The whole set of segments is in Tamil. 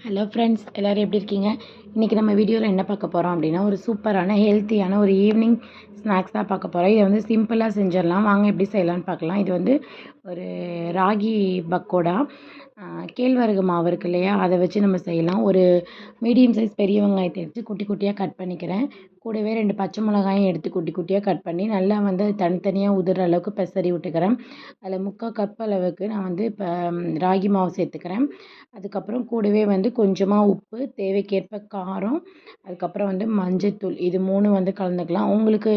ஹலோ ஃப்ரெண்ட்ஸ், எல்லோரும் எப்படி இருக்கீங்க? இன்றைக்கி நம்ம வீடியோவில் என்ன பார்க்க போகிறோம் அப்படின்னா, ஒரு சூப்பரான ஹெல்த்தியான ஒரு ஈவினிங் ஸ்நாக்ஸ் தான் பார்க்க போகிறோம். இதை வந்து சிம்பிளாக செஞ்சிடலாம். வாங்க எப்படி செய்யலான்னு பார்க்கலாம். இது வந்து ஒரு ராகி பக்கோடா, கேழ்வரகு மாவு இருக்கு இல்லையா, அதை வச்சு நம்ம செய்யலாம். ஒரு மீடியம் சைஸ் பெரிய வெங்காயத்தை எடுத்து குட்டி குட்டியாக கட் பண்ணிக்கிறேன். கூடவே 2 பச்சை மிளகாயும் எடுத்து குட்டி குட்டியாக கட் பண்ணி நல்லா வந்து தனித்தனியாக உதிர அளவுக்கு பெசரி விட்டுக்கிறேன். அதில் 3/4 கப் அளவுக்கு நான் வந்து இப்போ ராகி மாவு சேர்த்துக்கிறேன். அதுக்கப்புறம் கூடவே வந்து கொஞ்சமாக உப்பு, தேவைக்கேற்ப காரம், அதுக்கப்புறம் வந்து மஞ்சத்தூள், இது 3 வந்து கலந்துக்கலாம். உங்களுக்கு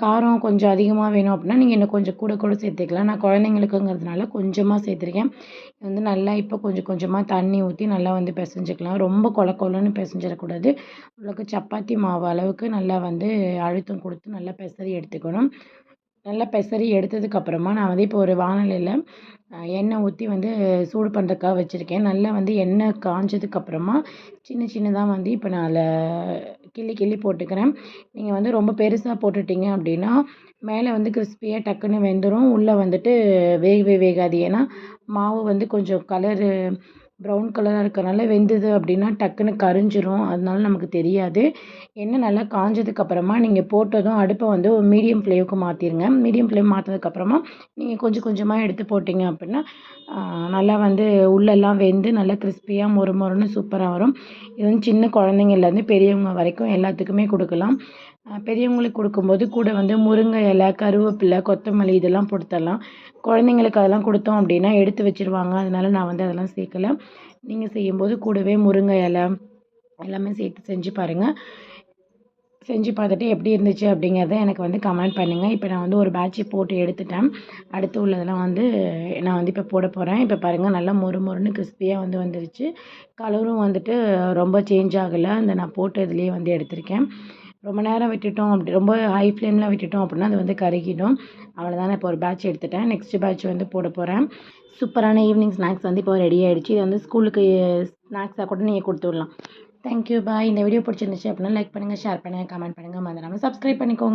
காரம் கொஞ்சம் அதிகமாக வேணும் அப்படின்னா நீங்கள் இன்னும் கொஞ்சம் கூட கூட சேர்த்துக்கலாம். நான் குழந்தைங்களுக்குங்கிறதுனால கொஞ்சமாக சேர்த்துருக்கேன். இது வந்து நல்லா இப்போ கொஞ்சம் கொஞ்சமாக தண்ணி ஊற்றி நல்லா வந்து பிசைஞ்சிக்கலாம். ரொம்ப கொல கொலன்னு பிசைஞ்சிடக்கூடாது. உங்களுக்கு சப்பாத்தி மாவு அளவுக்கு நல்லா வந்து அழுத்தம் கொடுத்து நல்லா பெசரி எடுத்துக்கணும். நல்லா பெசரி எடுத்ததுக்கப்புறமா நான் வந்து இப்போ ஒரு வாணலியில் எண்ணெய் ஊற்றி வந்து சூடு பண்ணுறதுக்காக வச்சுருக்கேன். நல்லா வந்து எண்ணெய் காஞ்சதுக்கப்புறமா சின்ன சின்னதாக வந்து இப்போ நான் அதில் கிள்ளி கிள்ளி போட்டுக்கிறேன். நீங்கள் வந்து ரொம்ப பெருசாக போட்டுட்டிங்க அப்படின்னா மேலே வந்து கிறிஸ்பியாக டக்குன்னு வெந்துடும். உள்ளே வந்துட்டு வேகவே வேகாது. ஏன்னா மாவு வந்து கொஞ்சம் கலரு ப்ரௌன் கலராக இருக்கறனால வெந்தது அப்படின்னா டக்குன்னு கரிஞ்சிரும். அதனால நமக்கு தெரியாது. எண்ணெய் நல்லா காஞ்சதுக்கப்புறமா நீங்கள் போட்டதும் அடுப்பை வந்து ஒரு மீடியம் ஃப்ளேமுக்கு மாற்றிருங்க. மீடியம் ஃப்ளேம் மாற்றினதுக்கப்புறமா நீங்கள் கொஞ்சம் கொஞ்சமாக எடுத்து போட்டிங்க அப்படின்னா நல்லா வந்து உள்ளெல்லாம் வெந்து நல்லா கிறிஸ்பியாக மொறு மொறுன்னு சூப்பராக வரும். இது வந்து சின்ன குழந்தைங்கள்லேருந்து பெரியவங்க வரைக்கும் எல்லாத்துக்குமே கொடுக்கலாம். பெரியவங்களுக்கு கொடுக்கும்போது கூட வந்து முருங்கை இலை, கருவேப்பிலை, கொத்தமல்லி இதெல்லாம் போட்டு தரலாம். குழந்தைங்களுக்கு அதெல்லாம் கொடுத்தோம் அப்படின்னா எடுத்து வச்சுருவாங்க. அதனால நான் வந்து அதெல்லாம் சேர்க்கல. நீங்கள் செய்யும்போது கூடவே முருங்கை இலை எல்லாமே சேர்த்து செஞ்சு பாருங்கள். செஞ்சு பார்த்துட்டு எப்படி இருந்துச்சு அப்படிங்கிறத எனக்கு வந்து கமெண்ட் பண்ணுங்கள். இப்போ நான் வந்து ஒரு பேட்சை போட்டு எடுத்துட்டேன். அடுத்து உள்ளதெல்லாம் வந்து நான் வந்து இப்போ போட போகிறேன். இப்போ பாருங்கள் நல்லா மொறு மொறுன்னு கிறிஸ்பியாக வந்து வந்துருச்சு. கலரும் வந்துட்டு ரொம்ப சேஞ்ச் ஆகலை. அந்த நான் போட்ட இதுலேயே வந்து எடுத்திருக்கேன். ரொம்ப நேரம் விட்டுட்டோம் அப்படி ரொம்ப ஹை ஃப்ளேமில் விட்டுட்டோம் அப்படின்னா அது வந்து கருகிடும். அவ்வளோதான். இப்போ ஒரு பேட்ச் எடுத்துட்டேன். நெக்ஸ்ட் பேட்ச் வந்து போட போகிறேன். சூப்பரான ஈவினிங் ஸ்நாக்ஸ் வந்து இப்போ ரெடி ஆகிடுச்சு. இது வந்து ஸ்கூலுக்கு ஸ்நாக்ஸாக கூட நீங்கள் கொடுத்து விடலாம். தேங்க்யூ, பாய். இந்த வீடியோ பிடிச்சிருந்துச்சு அப்படின்னா லைக் பண்ணுங்கள், ஷேர் பண்ணுங்கள், கமெண்ட் பண்ணுங்கள். மறந்துடாமல் சப்ஸ்கிரைப் பண்ணிக்கோங்க.